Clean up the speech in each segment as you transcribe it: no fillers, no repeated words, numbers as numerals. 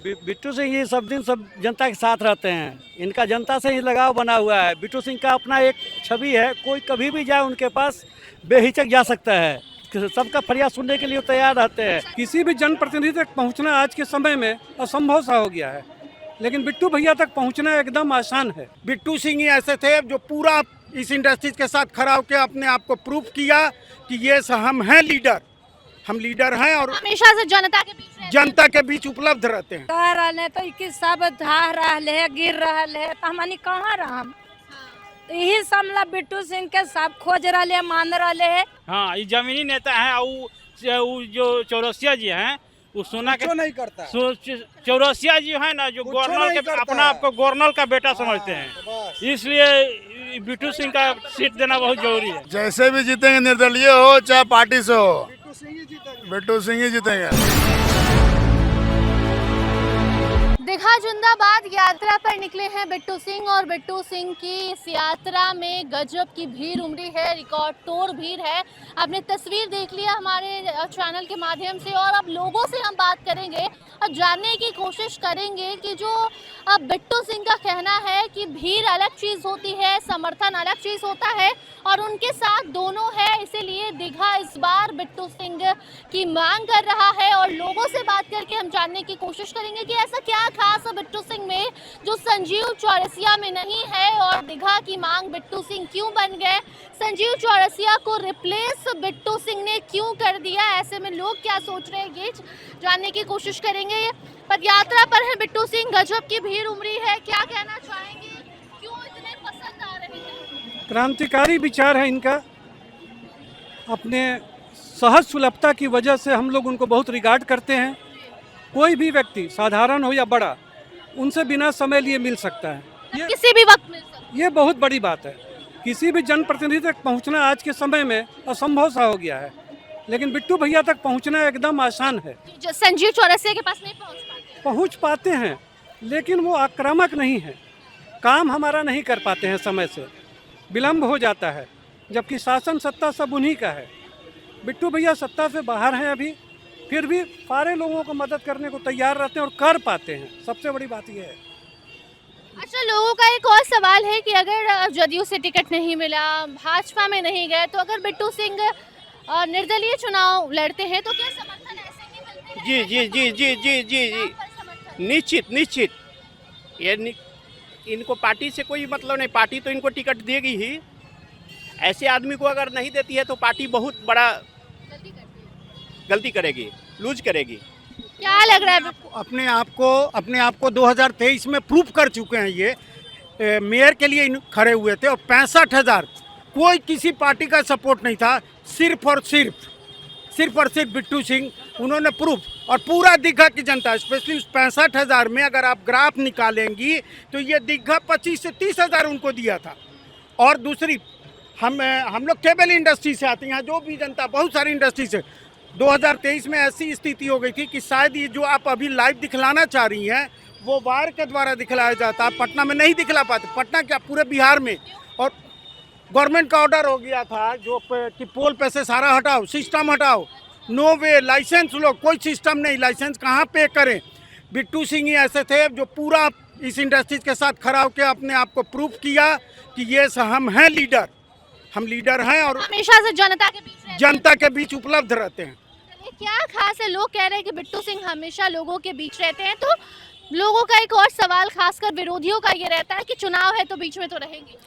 बिट्टू सिंह ये सब दिन सब जनता के साथ रहते हैं। इनका जनता से ही लगाव बना हुआ है। बिट्टू सिंह का अपना एक छवि है, कोई कभी भी जाए उनके पास बेहिचक जा सकता है। सबका फरियाद सुनने के लिए तैयार रहते हैं। किसी भी जनप्रतिनिधि तक पहुंचना आज के समय में असंभव सा हो गया है, लेकिन बिट्टू भैया तक पहुंचना एकदम आसान है। बिट्टू सिंह ही ऐसे थे जो पूरा इस इंडस्ट्री के साथ खड़ा होकर अपने आप को प्रूफ किया कि ये हम हैं लीडर, हम लीडर हैं और हमेशा से जनता के बीच उपलब्ध रहते हैं। कह रहे तो कि सब ढाह रहे गिर रहे तो हमनी कहाँ रहम, यही समला बिट्टू सिंह के सब खोज रहे मान रहे है। हाँ, ये जमीनी नेता है। जो चौरसिया जी हैं वो सोना के नहीं करता। चौरसिया जी है ना, जो गवर्नर के अपना आपको गवर्नर का बेटा समझते हैं, इसलिए बिट्टू सिंह का सीट देना बहुत जरूरी है। जैसे भी जीतेंगे, निर्दलीय हो चाहे पार्टी से हो, बिट्टू सिंह ही जीतेंगे। दीघा जिंदाबाद यात्रा पर निकले हैं बिट्टू सिंह, और बिट्टू सिंह की इस यात्रा में गजब की भीड़ उमड़ी है, रिकॉर्ड तोड़ भीड़ है। आपने तस्वीर देख लिया हमारे चैनल के माध्यम से, और अब लोगों से हम बात करेंगे और जानने की कोशिश करेंगे कि जो अब बिट्टू सिंह का कहना है कि भीड़ अलग चीज़ होती है, समर्थन अलग चीज़ होता है, और उनके साथ दोनों है। इसीलिए दीघा इस बार बिट्टू सिंह की मांग कर रहा है, और लोगों से बात करके हम जानने की कोशिश करेंगे कि ऐसा क्या खास है बिट्टू सिंह में जो संजीव चौरसिया में नहीं है, और दीघा की मांग बिट्टू सिंह क्यों बन गए, संजीव चौरसिया को रिप्लेस बिट्टू सिंह ने क्यों कर दिया, ऐसे में लोग क्या सोच रहे हैं ये जानने की कोशिश करेंगे। पर यात्रा पर है बिट्टू सिंह, गजब की भीड़ उमड़ी है, क्या कहना चाहेंगे, क्यों इतने पसंद आ रहे हैं? क्रांतिकारी विचार है इनका, अपने सहज सुलभता की वजह से हम लोग उनको बहुत रिगार्ड करते हैं। कोई भी व्यक्ति साधारण हो या बड़ा, उनसे बिना समय लिए मिल सकता है, किसी भी वक्त मिल सकता है। ये बहुत बड़ी बात है। किसी भी जनप्रतिनिधि तक पहुंचना आज के समय में असंभव सा हो गया है, लेकिन बिट्टू भैया तक पहुंचना एकदम आसान है। जो संजीव चौरसिया के पास नहीं पहुंच पाते हैं, लेकिन वो आक्रामक नहीं है, काम हमारा नहीं कर पाते हैं, समय से विलम्ब हो जाता है, जबकि शासन सत्ता सब उन्हीं का है। बिट्टू भैया सत्ता से बाहर हैं अभी, फिर भी सारे लोगों को मदद करने को तैयार रहते हैं और कर पाते हैं, सबसे बड़ी बात यह है। अच्छा, लोगों का एक और सवाल है कि अगर जदयू से टिकट नहीं मिला, भाजपा में नहीं गए, तो अगर बिट्टू सिंह निर्दलीय चुनाव लड़ते हैं तो क्या समर्थन ऐसे ही मिलते हैं? जी जी जी जी जी जी जी निश्चित निश्चित। ये इनको पार्टी से कोई मतलब नहीं, पार्टी तो इनको टिकट देगी ही। ऐसे आदमी को अगर नहीं देती है तो पार्टी बहुत बड़ा गलती करेगी, लूज करेगी। क्या लग रहा है? अपने आप को 2023 में प्रूफ कर चुके हैं। ये मेयर के लिए खड़े हुए थे और 65,000, कोई किसी पार्टी का सपोर्ट नहीं था, सिर्फ और सिर्फ बिट्टू सिंह, उन्होंने प्रूफ। और पूरा दीघा की जनता, स्पेशली 65,000 में अगर आप ग्राफ निकालेंगी तो ये दीघा 25 से 30,000 उनको दिया था। और दूसरी, हम लोग केबल इंडस्ट्री से आते हैं, जो भी जनता बहुत सारी इंडस्ट्री से, 2023 में ऐसी स्थिति हो गई थी कि शायद ये जो आप अभी लाइव दिखलाना चाह रही हैं वो वायर के द्वारा दिखलाया जाता, पटना में नहीं दिखला पाते, पटना क्या पूरे बिहार में। और गवर्नमेंट का ऑर्डर हो गया था जो कि पोल पे से सारा हटाओ, सिस्टम हटाओ, नो वे, लाइसेंस लो, कोई सिस्टम नहीं, लाइसेंस कहाँ पे करें। बिट्टू सिंह ही ऐसे थे जो पूरा इस इंडस्ट्री के साथ खड़ा होकर अपने आप को प्रूफ किया कि ये हम हैं लीडर, हम लीडर हैं और हमेशा से जनता के बीच उपलब्ध रहते हैं। क्या खास है? लोग कह रहे हैं कि बिट्टू सिंह हमेशा लोगों के बीच रहते हैं, तो लोगों का एक और सवाल खासकर विरोधियों का ये रहता है कि चुनाव है तो बीच में तो रहेंगे।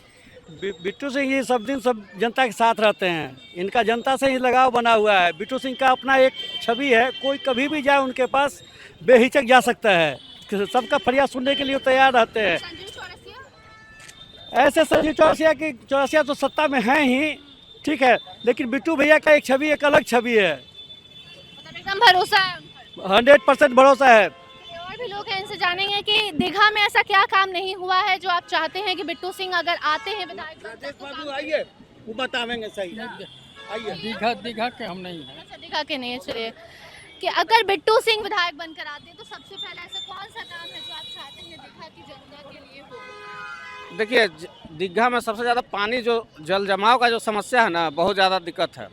बिट्टू सिंह ये सब दिन सब जनता के साथ रहते हैं। इनका जनता से ही लगाव बना हुआ है। बिट्टू सिंह का अपना एक छवि है, कोई कभी भी जाए उनके पास बेहिचक जा सकता है। सबका फरियाद सुनने के लिए तैयार रहते हैं। ऐसे संजीव चौरसिया तो सत्ता में हैं ही, ठीक है, लेकिन बिट्टू भैया का एक छवि, एक अलग छवि है, एकदम भरोसा है, 100% भरोसा है। और भी लोग हैं, इनसे जानेंगे कि दीघा में ऐसा क्या काम नहीं हुआ है जो आप चाहते हैं कि बिट्टू सिंह अगर आते हैं विधायक। आइए, वो बतावेंगे सही। आइए। दीघा के हम नहीं हैं। अच्छा, दीघा के नहीं है। चलिए, कि अगर बिट्टू सिंह विधायक बनकर आते हैं तो सबसे पहले ऐसा कौन सा काम है जो आप चाहते हैं दीघा की जनता के लिए हो? देखिए, दीघा में सबसे ज़्यादा पानी, जो जल जमाव का जो समस्या है ना, बहुत ज़्यादा दिक्कत है।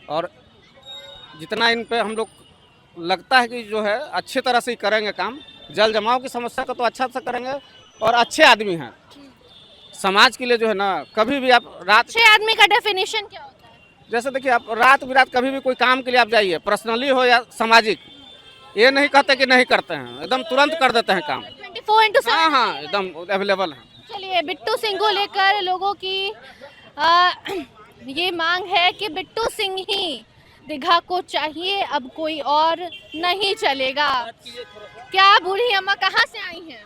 और जितना इन पे हम लोग लगता है कि जो है अच्छी तरह से ही करेंगे काम, जल जमाव की समस्या को तो अच्छा से करेंगे और अच्छे आदमी हैं। समाज के लिए जो है ना, कभी भी आप रात, अच्छे आदमी का डेफिनेशन क्या होता है? जैसे देखिए आप रात बिरात कभी भी कोई काम के लिए आप जाइए, पर्सनली हो या सामाजिक, ये नहीं कहते कि नहीं करते हैं, एकदम तुरंत कर देते हैं काम। 24/7 हाँ हाँ, एकदम अवेलेबल है। चलिए, बिट्टू सिंह को लेकर लोगों की ये मांग है कि बिट्टू सिंह ही दीघा को चाहिए, अब कोई और नहीं चलेगा। क्या बूढ़ी अम्मा कहाँ से आई हैं?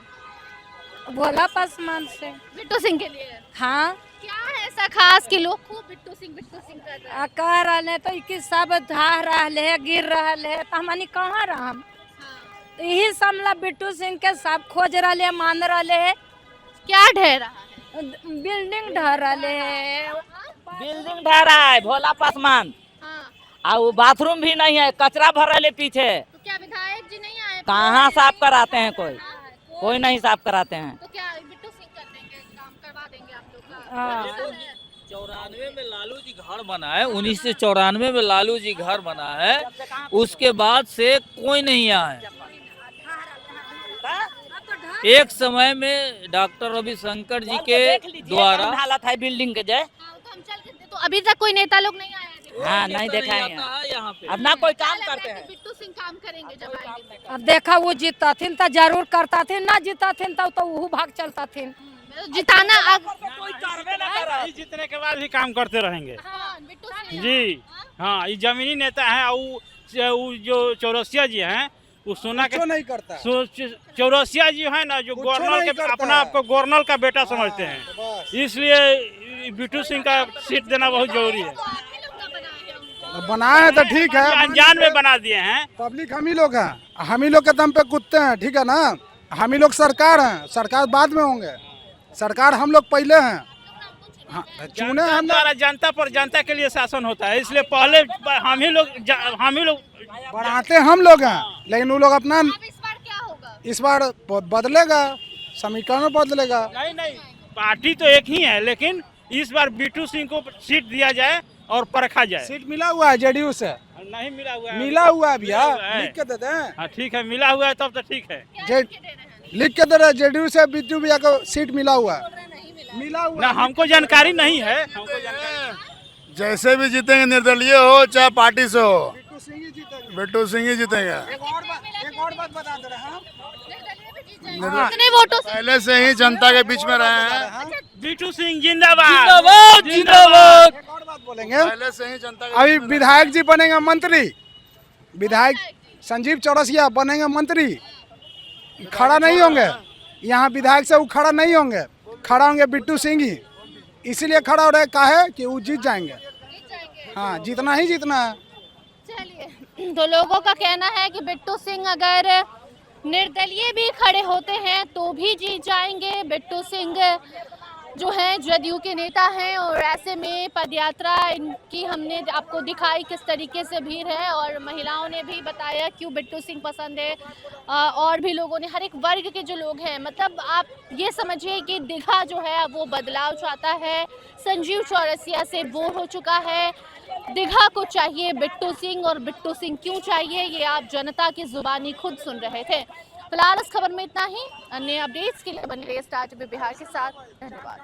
भोला पासवान से। बिट्टू सिंह के लिए हाँ, क्या है ऐसा खास कि लोग खूब बिट्टू सिंह कर रहे हैं? कह रहे तो कि सब ढाह रहे है, गिर रहे है, तो हमनी कहाँ रहम? यही समला बिट्टू सिंह के सब खोज रहे, मान रहे है। क्या ढह रहा है? बिल्डिंग ढह रहे है। बिल्डिंग ढह रहा है भोला पासवान, हाँ। और वो बाथरूम भी नहीं है, कचरा भर रहे पीछे। तो क्या विधायक जी नहीं आए? कहाँ साफ कराते हैं? कोई नहीं साफ कराते हैं। तो क्या बिट्टू सिंह कर देंगे, काम करवा देंगे आप लोग का? हाँ। ऐसा है? 94 में लालू जी घर बना है, 1994 में लालू जी घर बना है, उसके बाद से कोई नहीं आया है। एक समय में डॉक्टर रविशंकर जी के द्वारा हालत है बिल्डिंग के जय। हाँ, तो हम चल के तो अभी तक कोई नेता लोग नहीं आए। हाँ, नहीं देखा है यहाँ पे। अब ना कोई क्या काम लग रहा करते है कि हैं। बिट्टू सिंह काम करेंगे जब आएंगे? अब देखा वो जीतता थी तो जरूर करता थे, ना जीता थे तो वो भाग चलता थे। जिताना कोई कार्य ना कर रहा है। जीतने के बाद भी काम करते रहेंगे हाँ, बिट्टू सिंह जी। हाँ, ये जमीनी नेता है। और वो जो चौरसिया जी हैं, वो सोना के नहीं करता। चौरसिया जी है ना, जो गवर्नर के अपना आपको गवर्नर का बेटा समझते हैं, इसलिए बिट्टू सिंह का सीट देना बहुत जरूरी है। बनाए हैं तो ठीक है, अनजान में बना दिए हैं। पब्लिक हम ही लोग हैं, हम ही लोग के दम पे कूदते हैं, ठीक है ना। हम ही लोग सरकार हैं, सरकार बाद में होंगे, सरकार हम लोग पहले हैं। हाँ, चुने हम लोग। हमारा जनता पर जनता के लिए शासन होता है, इसलिए पहले हम ही लोग बढ़ाते हम लोग हैं, लेकिन वो लोग अपना अब इस बार क्या होगा? इस बार बदलेगा, समीकरण बदलेगा। नहीं, पार्टी तो एक ही है, लेकिन इस बार बिट्टू सिंह को सीट दिया जाए और परखा जाए। सीट मिला हुआ है जेडीयू से, नहीं मिला हुआ है। मिला हुआ है भैया, मिला हुआ है। लिख के दे दें। हाँ ठीक है, मिला हुआ है तब तो ठीक है। लिख के दे रहे, जेडीयू से बिट्टू भैया को सीट मिला हुआ है, मिला हुआ ना, है। हमको जानकारी नहीं है। हमको जानकारी जैसे भी जीतेंगे, निर्दलीय हो चाहे पार्टी से हो, बिट्टू सिंह ही जीतेंगे। एक और बात बता दे रहे हैं, कितने वोटों से? पहले से ही जनता के बीच में रहे हैं, बिट्टू सिंह जिंदाबाद जिंदाबाद जिंदाबाद। एक और बात बोलेंगे। पहले से ही जनता के अभी विधायक जी बनेंगे मंत्री, विधायक संजीव चौरसिया बनेंगे मंत्री, खड़ा नहीं होंगे यहाँ विधायक से, वो खड़ा नहीं होंगे, खड़ा होंगे बिट्टू सिंह ही। इसीलिए खड़ा हो रहे काहे कि वो जीत जाएंगे। हाँ, जीतना ही जीतना है। चलिए, तो लोगों का कहना है कि बिट्टू सिंह अगर निर्दलीय भी खड़े होते हैं तो भी जीत जाएंगे। बिट्टू सिंह जो हैं जदयू के नेता हैं, और ऐसे में पदयात्रा इनकी हमने आपको दिखाई किस तरीके से भीड़ है, और महिलाओं ने भी बताया क्यों बिट्टू सिंह पसंद है, और भी लोगों ने, हर एक वर्ग के जो लोग हैं, मतलब आप ये समझिए कि दीघा जो है वो बदलाव चाहता है। संजीव चौरसिया से बोर हो चुका है, दीघा को चाहिए बिट्टू सिंह, और बिट्टू सिंह क्यों चाहिए ये आप जनता की जुबानी खुद सुन रहे थे। फिलहाल इस खबर में इतना ही। अन्य अपडेट्स के लिए बने रहिए स्टार टीवी बिहार के साथ। धन्यवाद।